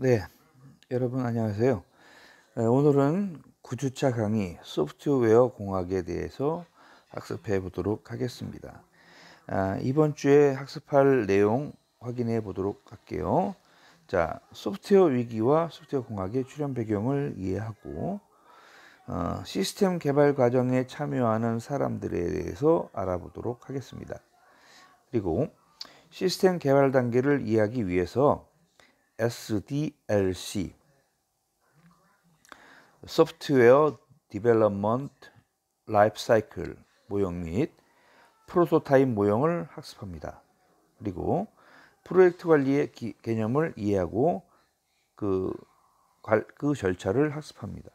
네, 여러분 안녕하세요. 오늘은 9주차 강의 소프트웨어 공학에 대해서 학습해 보도록 하겠습니다. 이번 주에 학습할 내용 확인해 보도록 할게요. 자, 소프트웨어 위기와 소프트웨어 공학의 출현 배경을 이해하고 시스템 개발 과정에 참여하는 사람들에 대해서 알아보도록 하겠습니다. 그리고 시스템 개발 단계를 이해하기 위해서 SDLC 소프트웨어 디벨롭먼트 라이프 사이클 모형 및 프로토타입 모형을 학습합니다. 그리고 프로젝트 관리의 개념을 이해하고 그 절차를 학습합니다.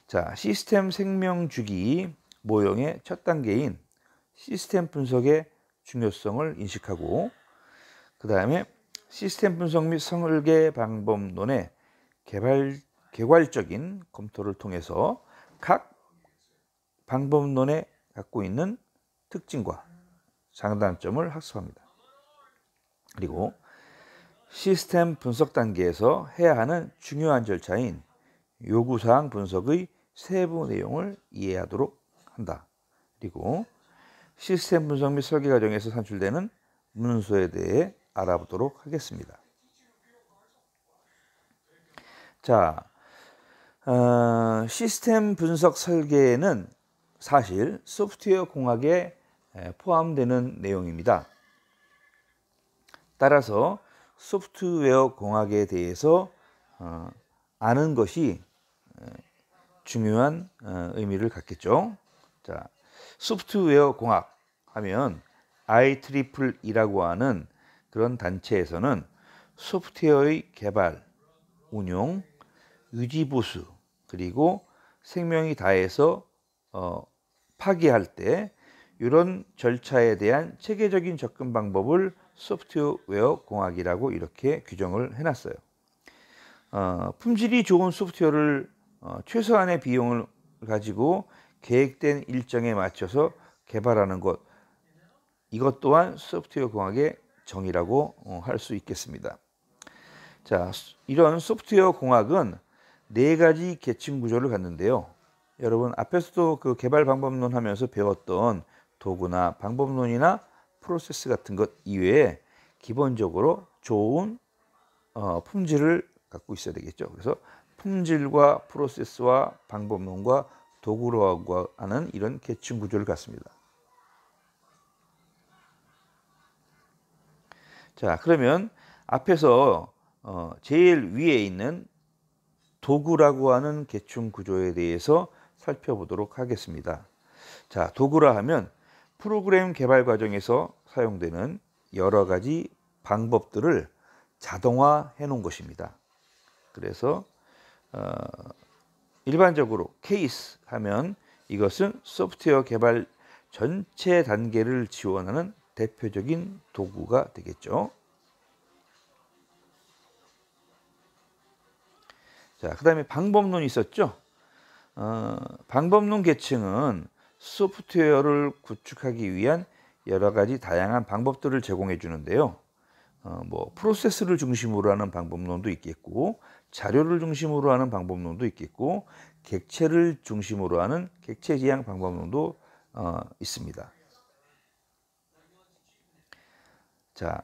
자, 시스템 생명 주기 모형의 첫 단계인 시스템 분석의 중요성을 인식하고 그 다음에 시스템 분석 및 설계 방법론의 개괄적인 검토를 통해서 각 방법론에 갖고 있는 특징과 장단점을 학습합니다. 그리고 시스템 분석 단계에서 해야 하는 중요한 절차인 요구사항 분석의 세부 내용을 이해하도록 한다. 그리고 시스템 분석 및 설계 과정에서 산출되는 문서에 대해 알아보도록 하겠습니다. 자, 시스템 분석 설계는 사실 소프트웨어 공학에 포함되는 내용입니다. 따라서 소프트웨어 공학에 대해서 아는 것이 중요한 의미를 갖겠죠. 자, 소프트웨어 공학 하면 IEEE라고 하는 그런 단체에서는 소프트웨어의 개발, 운용, 유지보수, 그리고 생명이 다해서 파기할 때 이런 절차에 대한 체계적인 접근 방법을 소프트웨어 공학이라고 이렇게 규정을 해놨어요. 품질이 좋은 소프트웨어를 최소한의 비용을 가지고 계획된 일정에 맞춰서 개발하는 것, 이것 또한 소프트웨어 공학의 정의라고 할 수 있겠습니다. 자, 이런 소프트웨어 공학은 네 가지 계층 구조를 갖는데요. 여러분 앞에서도 그 개발 방법론 하면서 배웠던 도구나 방법론이나 프로세스 같은 것 이외에 기본적으로 좋은 품질을 갖고 있어야 되겠죠. 그래서 품질과 프로세스와 방법론과 도구로 하는 이런 계층 구조를 갖습니다. 자, 그러면 앞에서 제일 위에 있는 도구라고 하는 계층 구조에 대해서 살펴보도록 하겠습니다. 자, 도구라 하면 프로그램 개발 과정에서 사용되는 여러 가지 방법들을 자동화해 놓은 것입니다. 그래서 일반적으로 케이스 하면 이것은 소프트웨어 개발 전체 단계를 지원하는 대표적인 도구가 되겠죠. 자, 그 다음에 방법론이 있었죠. 방법론 계층은 소프트웨어를 구축하기 위한 여러 가지 다양한 방법들을 제공해 주는데요. 프로세스를 중심으로 하는 방법론도 있겠고, 자료를 중심으로 하는 방법론도 있겠고, 객체를 중심으로 하는 객체 지향 방법론도 있습니다. 자,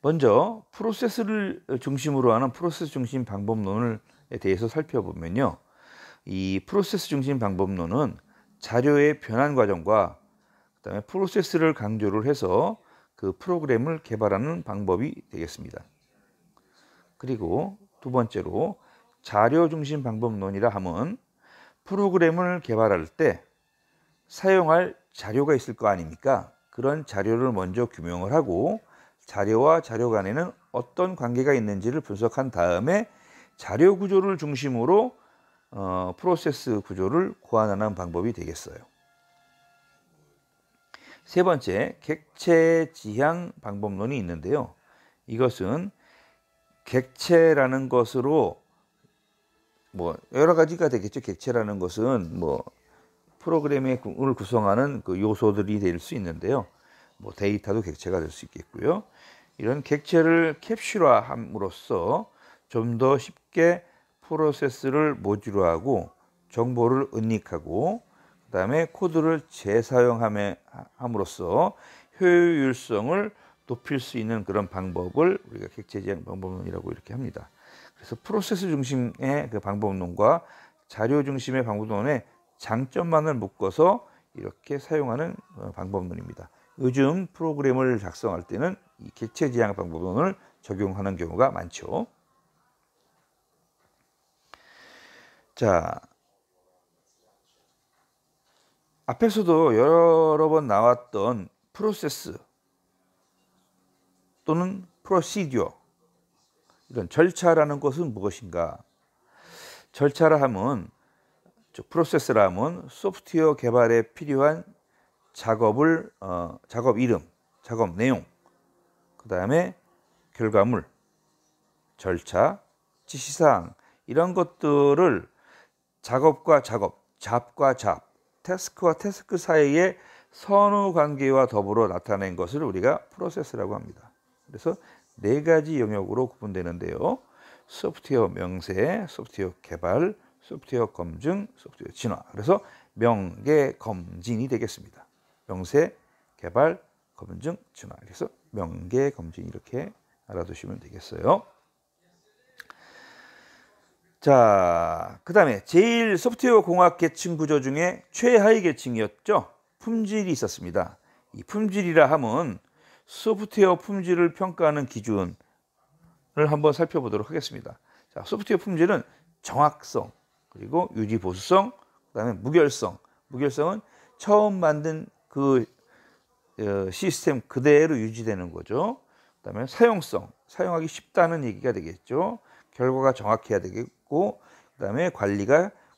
먼저 프로세스를 중심으로 하는 프로세스 중심 방법론에 대해서 살펴보면요. 이 프로세스 중심 방법론은 자료의 변환 과정과 그다음에 프로세스를 강조를 해서 그 프로그램을 개발하는 방법이 되겠습니다. 그리고 두 번째로 자료 중심 방법론이라 함은 프로그램을 개발할 때 사용할 자료가 있을 거 아닙니까? 그런 자료를 먼저 규명을 하고 자료와 자료 간에는 어떤 관계가 있는지를 분석한 다음에 자료 구조를 중심으로 프로세스 구조를 고안하는 방법이 되겠어요. 세 번째, 객체 지향 방법론이 있는데요. 이것은 객체라는 것으로 여러 가지가 되겠죠. 객체라는 것은 프로그램을 구성하는 그 요소들이 될 수 있는데요. 데이터도 객체가 될 수 있겠고요. 이런 객체를 캡슐화함으로써 좀 더 쉽게 프로세스를 모듈화하고 정보를 은닉하고 그다음에 코드를 재사용함으로써 효율성을 높일 수 있는 그런 방법을 우리가 객체 지향 방법론이라고 이렇게 합니다. 그래서 프로세스 중심의 그 방법론과 자료 중심의 방법론의 장점만을 묶어서 이렇게 사용하는 방법론입니다. 요즘 프로그램을 작성할 때는 이 객체 지향 방법론을 적용하는 경우가 많죠. 자, 앞에서도 여러 번 나왔던 프로세스 또는 프로시디어, 이런 절차라는 것은 무엇인가? 절차라 하면, 프로세스라 하면 소프트웨어 개발에 필요한 작업 이름, 작업 내용, 그 다음에 결과물, 절차, 지시사항, 이런 것들을 작업과 작업, 잡과 잡, 태스크와 태스크 사이의 선후 관계와 더불어 나타낸 것을 우리가 프로세스라고 합니다. 그래서 네 가지 영역으로 구분되는데요. 소프트웨어 명세, 소프트웨어 개발, 소프트웨어 검증, 소프트웨어 진화. 그래서 명계검진이 되겠습니다. 명세, 개발, 검증, 진화. 그래서 명계검진 이렇게 알아두시면 되겠어요. 자, 그 다음에 제일 소프트웨어 공학 계층 구조 중에 최하위 계층이었죠. 품질이 있었습니다. 이 품질이라 하면 소프트웨어 품질을 평가하는 기준을 한번 살펴보도록 하겠습니다. 자, 소프트웨어 품질은 정확성, 그리고 유지 보수성, 그다음에 무결성. 무결성은 처음 만든 그 시스템 그대로 유지되는 거죠. 그다음에 사용성, 사용하기 쉽다는 얘기가 되겠죠. 결과가 정확해야 되겠고, 그다음에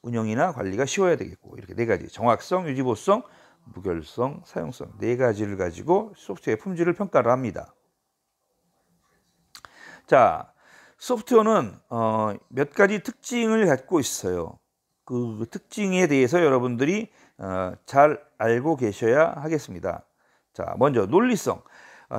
운영이나 관리가 쉬워야 되겠고, 이렇게 네 가지, 정확성, 유지 보수성, 무결성, 사용성, 네 가지를 가지고 소프트웨어 품질을 평가를 합니다. 자, 소프트웨어는 몇 가지 특징을 갖고 있어요. 그 특징에 대해서 여러분들이 잘 알고 계셔야 하겠습니다. 자, 먼저 논리성,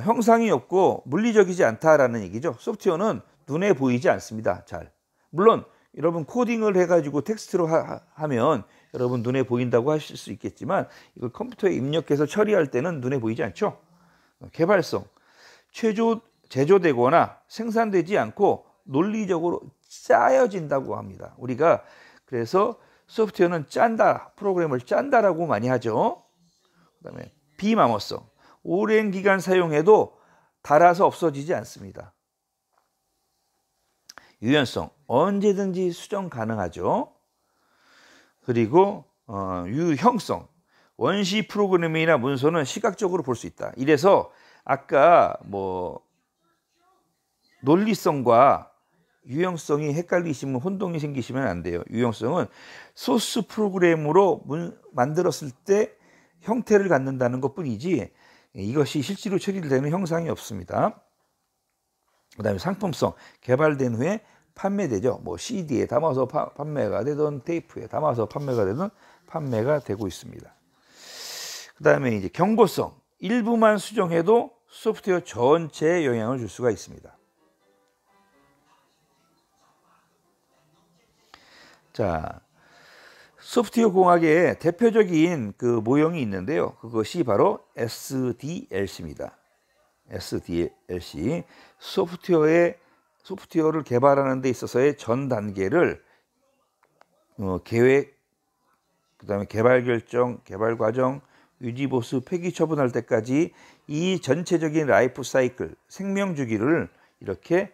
형상이 없고 물리적이지 않다라는 얘기죠. 소프트웨어는 눈에 보이지 않습니다. 잘. 물론 여러분 코딩을 해가지고 텍스트로 하면 여러분 눈에 보인다고 하실 수 있겠지만 이걸 컴퓨터에 입력해서 처리할 때는 눈에 보이지 않죠. 개발성, 제조되거나 생산되지 않고 논리적으로 짜여진다고 합니다. 우리가 그래서 소프트웨어는 짠다, 프로그램을 짠다라고 많이 하죠. 그다음에 비마모성, 오랜 기간 사용해도 닳아서 없어지지 않습니다. 유연성, 언제든지 수정 가능하죠. 그리고 유형성, 원시 프로그램이나 문서는 시각적으로 볼 수 있다. 이래서 아까 논리성과 유형성이 헷갈리시면 혼동이 생기시면 안 돼요. 유형성은 소스 프로그램으로 만들었을 때 형태를 갖는다는 것뿐이지 이것이 실제로 처리되는 형상이 없습니다. 그 다음에 상품성, 개발된 후에 판매되죠. CD에 담아서 판매가 되든 테이프에 담아서 판매가 되든 판매가 되고 있습니다. 그 다음에 이제 경고성, 일부만 수정해도 소프트웨어 전체에 영향을 줄 수가 있습니다. 자, 소프트웨어 공학의 대표적인 그 모형이 있는데요. 그것이 바로 SDLC입니다. SDLC, 소프트웨어를 개발하는 데 있어서의 전 단계를 계획, 그다음에 개발 결정, 개발 과정, 유지 보수, 폐기 처분할 때까지 이 전체적인 라이프 사이클, 생명 주기를 이렇게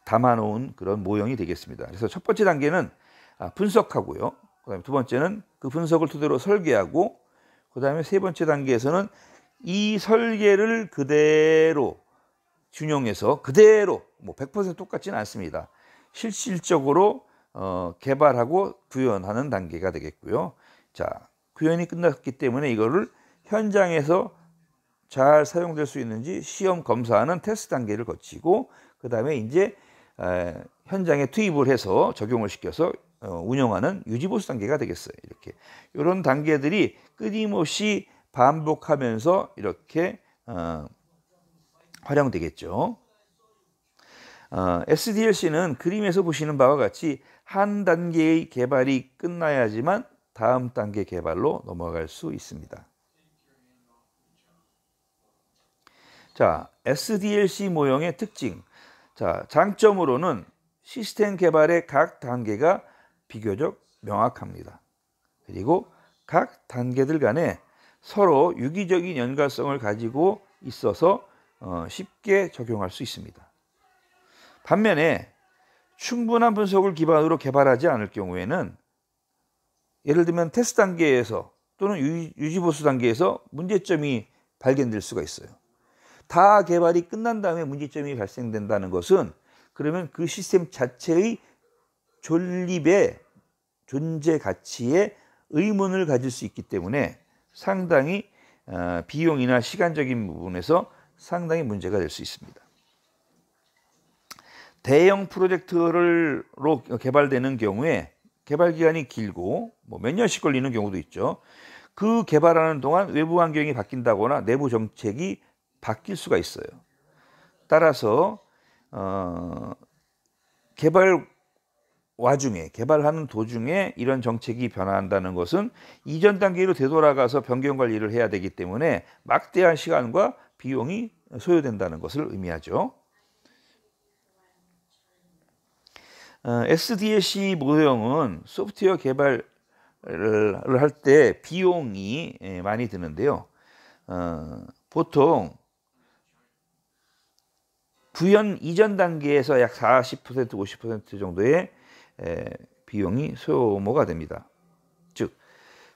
담아놓은 그런 모형이 되겠습니다. 그래서 첫 번째 단계는 분석하고요. 그다음에 두 번째는 그 분석을 토대로 설계하고, 그다음에 세 번째 단계에서는 이 설계를 그대로 준용해서 그대로 100% 똑같지는 않습니다. 실질적으로 개발하고 구현하는 단계가 되겠고요. 자, 구현이 끝났기 때문에 이거를 현장에서 잘 사용될 수 있는지 시험 검사하는 테스트 단계를 거치고, 그 다음에 이제 현장에 투입을 해서 적용을 시켜서 운영하는 유지보수 단계가 되겠어요. 이렇게 이런 단계들이 끊임없이 반복하면서 이렇게 활용되겠죠. SDLC는 그림에서 보시는 바와 같이 한 단계의 개발이 끝나야지만 다음 단계 개발로 넘어갈 수 있습니다. 자, SDLC 모형의 특징. 자, 장점으로는 시스템 개발의 각 단계가 비교적 명확합니다. 그리고 각 단계들 간에 서로 유기적인 연관성을 가지고 있어서 쉽게 적용할 수 있습니다. 반면에 충분한 분석을 기반으로 개발하지 않을 경우에는 예를 들면 테스트 단계에서 또는 유지보수 단계에서 문제점이 발견될 수가 있어요. 다 개발이 끝난 다음에 문제점이 발생된다는 것은 그러면 그 시스템 자체의 존립의 존재 가치에 의문을 가질 수 있기 때문에 상당히 비용이나 시간적인 부분에서 상당히 문제가 될 수 있습니다. 대형 프로젝트로 개발되는 경우에 개발 기간이 길고 몇 년씩 걸리는 경우도 있죠. 그 개발하는 동안 외부 환경이 바뀐다거나 내부 정책이 바뀔 수가 있어요. 따라서 개발하는 도중에 이런 정책이 변화한다는 것은 이전 단계로 되돌아가서 변경 관리를 해야 되기 때문에 막대한 시간과 비용이 소요된다는 것을 의미하죠. SDLC 모형은 소프트웨어 개발을 할 때 비용이 많이 드는데요. 보통 구현 이전 단계에서 약 40%, 50% 정도의 비용이 소모가 됩니다. 즉,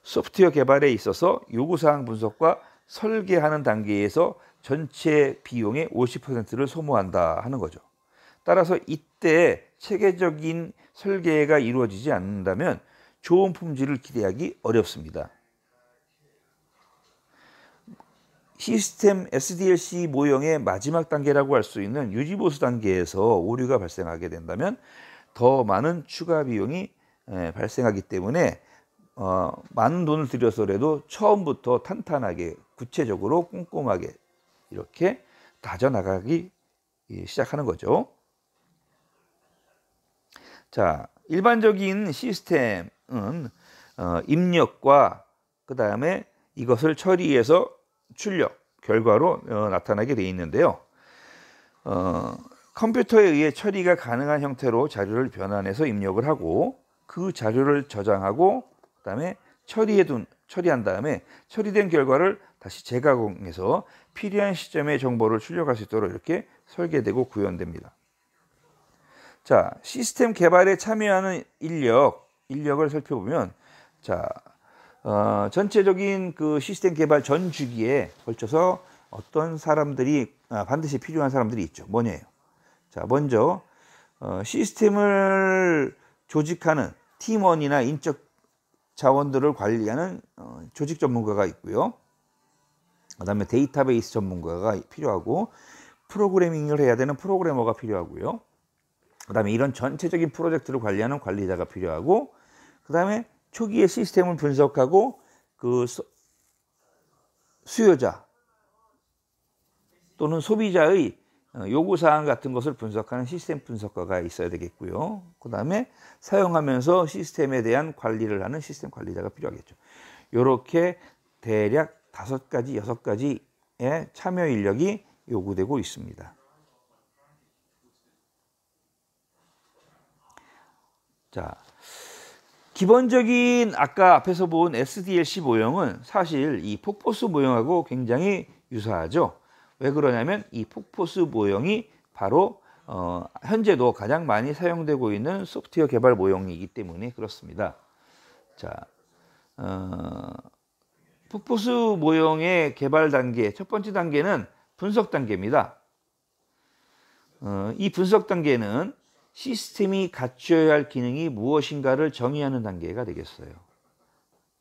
소프트웨어 개발에 있어서 요구사항 분석과 설계하는 단계에서 전체 비용의 50%를 소모한다 하는 거죠. 따라서 이때 체계적인 설계가 이루어지지 않는다면 좋은 품질을 기대하기 어렵습니다. 시스템 SDLC 모형의 마지막 단계라고 할 수 있는 유지보수 단계에서 오류가 발생하게 된다면 더 많은 추가 비용이 발생하기 때문에 많은 돈을 들여서라도 처음부터 탄탄하게 구체적으로 꼼꼼하게 이렇게 다져나가기 시작하는 거죠. 자, 일반적인 시스템은 입력과 그 다음에 이것을 처리해서 출력, 결과로 나타나게 되어 있는데요. 컴퓨터에 의해 처리가 가능한 형태로 자료를 변환해서 입력을 하고 그 자료를 저장하고 그 다음에 처리한 다음에 처리된 결과를 다시 재가공해서 필요한 시점에 정보를 출력할 수 있도록 이렇게 설계되고 구현됩니다. 자, 시스템 개발에 참여하는 인력을 살펴보면 자, 전체적인 그 시스템 개발 전 주기에 걸쳐서 어떤 사람들이 반드시 필요한 사람들이 있죠. 뭐냐요? 자, 먼저 시스템을 조직하는 팀원이나 인적 자원들을 관리하는 조직 전문가가 있고요. 그 다음에 데이터베이스 전문가가 필요하고 프로그래밍을 해야 되는 프로그래머가 필요하고요. 그 다음에 이런 전체적인 프로젝트를 관리하는 관리자가 필요하고 그 다음에 초기에 시스템을 분석하고 그 수요자 또는 소비자의 요구사항 같은 것을 분석하는 시스템 분석가가 있어야 되겠고요. 그 다음에 사용하면서 시스템에 대한 관리를 하는 시스템 관리자가 필요하겠죠. 이렇게 대략 5가지, 6가지의 참여 인력이 요구되고 있습니다. 자, 기본적인 아까 앞에서 본 SDLC 모형은 사실 이 폭포수 모형하고 굉장히 유사하죠. 왜 그러냐면 이 폭포수 모형이 바로 현재도 가장 많이 사용되고 있는 소프트웨어 개발 모형이기 때문에 그렇습니다. 자, 폭포수 모형의 개발 단계 첫 번째 단계는 분석 단계입니다. 이 분석 단계는 시스템이 갖춰야 할 기능이 무엇인가를 정의하는 단계가 되겠어요.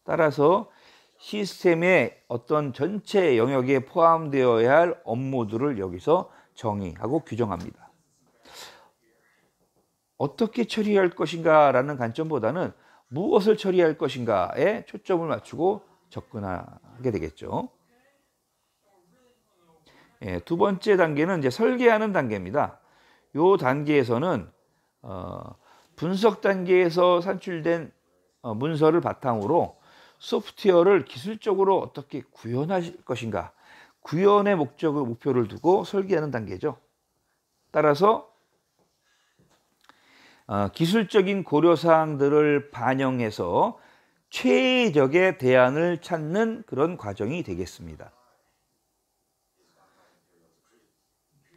따라서 시스템의 어떤 전체 영역에 포함되어야 할 업무들을 여기서 정의하고 규정합니다. 어떻게 처리할 것인가 라는 관점보다는 무엇을 처리할 것인가에 초점을 맞추고 접근하게 되겠죠. 두 번째 단계는 이제 설계하는 단계입니다. 요 단계에서는 분석 단계에서 산출된 문서를 바탕으로 소프트웨어를 기술적으로 어떻게 구현할 것인가, 구현의 목표를 두고 설계하는 단계죠. 따라서 기술적인 고려사항들을 반영해서 최적의 대안을 찾는 그런 과정이 되겠습니다.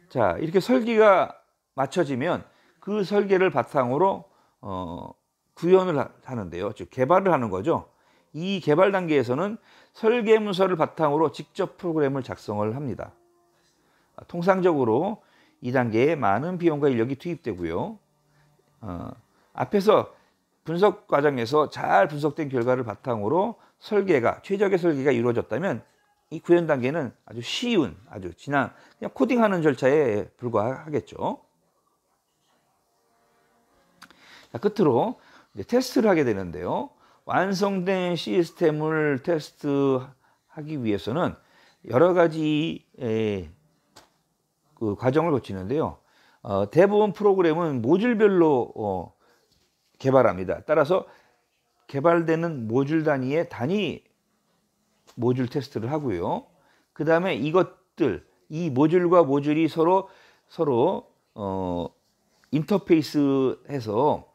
자, 이렇게 설계가 맞춰지면 그 설계를 바탕으로 구현을 하는데요. 즉 개발을 하는 거죠. 이 개발 단계에서는 설계 문서를 바탕으로 직접 프로그램을 작성을 합니다. 통상적으로 이 단계에 많은 비용과 인력이 투입되고요. 앞에서 분석 과정에서 잘 분석된 결과를 바탕으로 최적의 설계가 이루어졌다면 이 구현 단계는 아주 쉬운, 아주 그냥 코딩하는 절차에 불과하겠죠. 자, 끝으로 이제 테스트를 하게 되는데요. 완성된 시스템을 테스트하기 위해서는 여러 가지 그 과정을 거치는데요. 대부분 프로그램은 모듈별로 개발합니다. 따라서 개발되는 모듈 단위의 단위 모듈 테스트를 하고요. 그 다음에 이 모듈과 모듈이 서로 인터페이스해서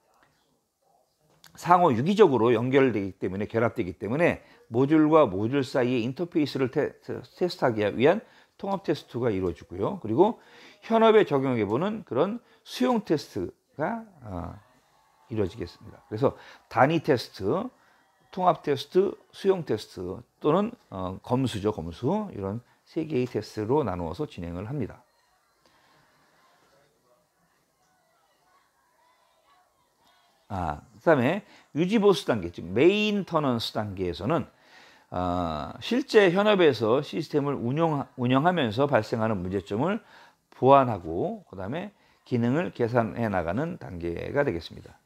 상호 유기적으로 연결되기 때문에, 결합되기 때문에 모듈과 모듈 사이의 인터페이스를 테스트하기 위한 통합 테스트가 이루어지고요. 그리고 현업에 적용해보는 그런 수용 테스트가 이루어지겠습니다. 그래서 단위 테스트, 통합 테스트, 수용 테스트 또는 검수죠. 검수. 이런 세 개의 테스트로 나누어서 진행을 합니다. 그다음에 유지보수 단계, 즉 메인터넌스 단계에서는 실제 현업에서 시스템을 운영하면서 발생하는 문제점을 보완하고 그다음에 기능을 개선해 나가는 단계가 되겠습니다.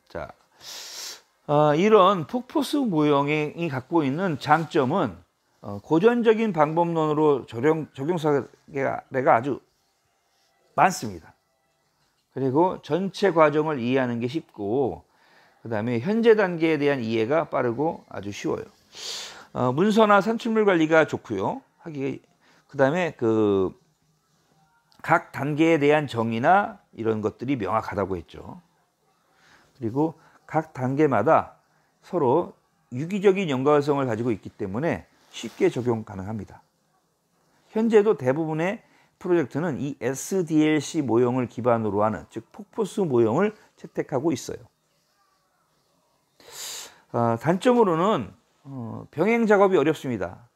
자, 이런 폭포수 모형이 갖고 있는 장점은 고전적인 방법론으로 적용 사례가 아주 많습니다. 그리고 전체 과정을 이해하는 게 쉽고, 그 다음에 현재 단계에 대한 이해가 빠르고 아주 쉬워요. 문서나 산출물 관리가 좋고요. 그 다음에 각 단계에 대한 정의나 이런 것들이 명확하다고 했죠. 그리고 각 단계마다 서로 유기적인 연관성을 가지고 있기 때문에 쉽게 적용 가능합니다. 현재도 대부분의 프로젝트는 이 SDLC 모형을 기반으로 하는, 즉 폭포수 모형을 채택하고 있어요. 단점으로는 병행 작업이 어렵습니다.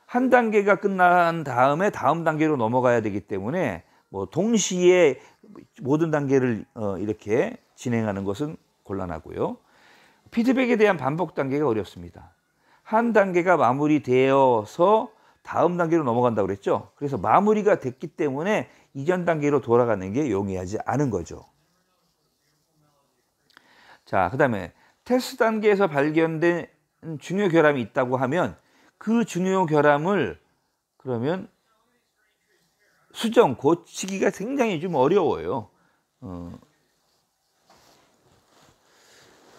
한 단계가 끝난 다음에 다음 단계로 넘어가야 되기 때문에 동시에 모든 단계를 이렇게 진행하는 것은 곤란하고요. 피드백에 대한 반복 단계가 어렵습니다. 한 단계가 마무리되어서 다음 단계로 넘어간다고 그랬죠. 그래서 마무리가 됐기 때문에 이전 단계로 돌아가는 게 용이하지 않은 거죠. 자, 그 다음에 테스트 단계에서 발견된 중요 결함이 있다고 하면 그 중요 결함을 그러면 고치기가 굉장히 좀 어려워요.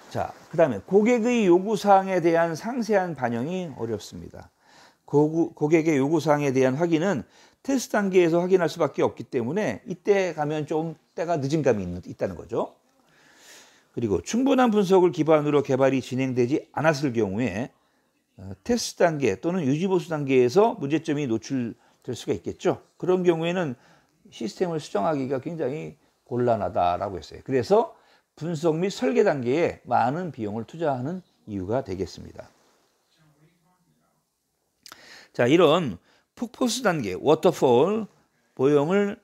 자, 그 다음에 고객의 요구사항에 대한 상세한 반영이 어렵습니다. 고객의 요구사항에 대한 확인은 테스트 단계에서 확인할 수밖에 없기 때문에 이때 가면 좀 때가 늦은 감이 있다는 거죠. 그리고 충분한 분석을 기반으로 개발이 진행되지 않았을 경우에 테스트 단계 또는 유지보수 단계에서 문제점이 노출될 수가 있겠죠. 그런 경우에는 시스템을 수정하기가 굉장히 곤란하다라고 했어요. 그래서 분석 및 설계 단계에 많은 비용을 투자하는 이유가 되겠습니다. 자, 이런 폭포수 단계, 워터폴 모형을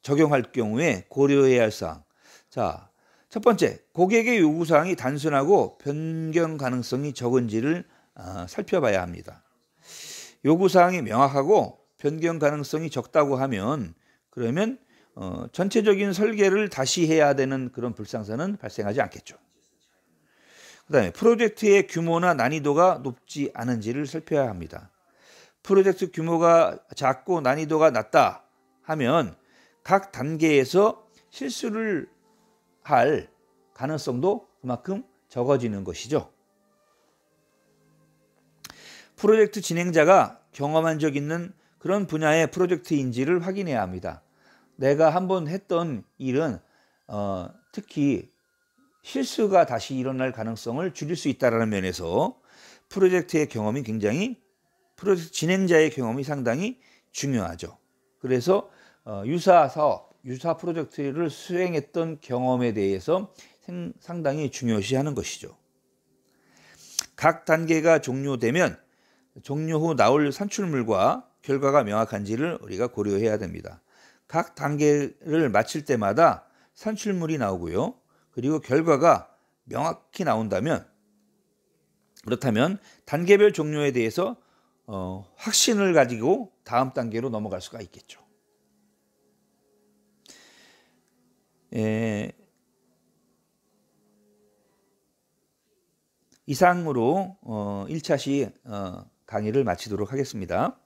적용할 경우에 고려해야 할 사항. 자, 첫 번째, 고객의 요구사항이 단순하고 변경 가능성이 적은지를 살펴봐야 합니다. 요구사항이 명확하고 변경 가능성이 적다고 하면 그러면 전체적인 설계를 다시 해야 되는 그런 불상사는 발생하지 않겠죠. 그다음에 프로젝트의 규모나 난이도가 높지 않은지를 살펴야 합니다. 프로젝트 규모가 작고 난이도가 낮다 하면 각 단계에서 실수를 할 가능성도 그만큼 적어지는 것이죠. 프로젝트 진행자가 경험한 적 있는 그런 분야의 프로젝트인지를 확인해야 합니다. 내가 한번 했던 일은 특히 실수가 다시 일어날 가능성을 줄일 수 있다는 면에서 프로젝트의 경험이 굉장히 프로젝트 진행자의 경험이 상당히 중요하죠. 그래서 유사 사업, 유사 프로젝트를 수행했던 경험에 대해서 상당히 중요시하는 것이죠. 각 단계가 종료되면 종료 후 나올 산출물과 결과가 명확한지를 우리가 고려해야 됩니다. 각 단계를 마칠 때마다 산출물이 나오고요. 그리고 결과가 명확히 나온다면, 그렇다면 단계별 종료에 대해서 확신을 가지고 다음 단계로 넘어갈 수가 있겠죠. 이상으로 1차 시 강의를 마치도록 하겠습니다.